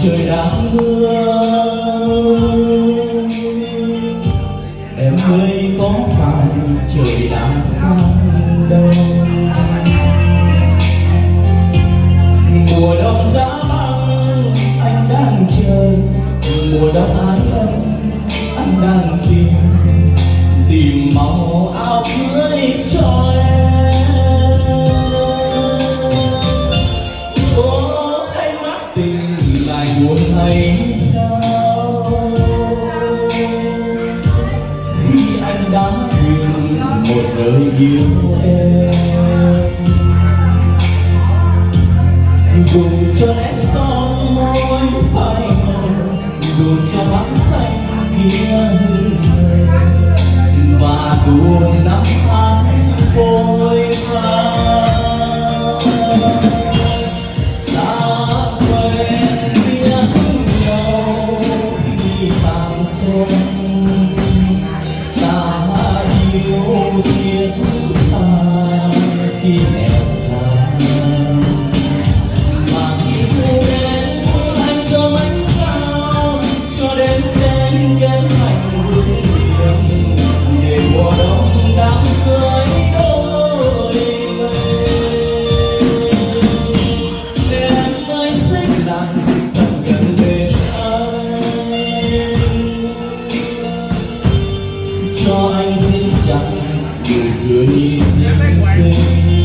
trời đang mưa, em ơi có phải trời đang sáng đâu. Mùa đông giá băng anh đang chờ, mùa đông ái ân anh đang tìm màu áo cưới cho em. Ô hay mắt tình lại buồn hay sao, khi anh đã quên một đời yêu em. Dù cho nét son môi phai màu, dù cho mắt xanh kia hững hờ, và dù năm tháng vội vã ta quen biết nhau khi tàn xuân, ta yêu thiết tha khi nghèo xa. Cho anh xin chẳng điều cười xinh xinh.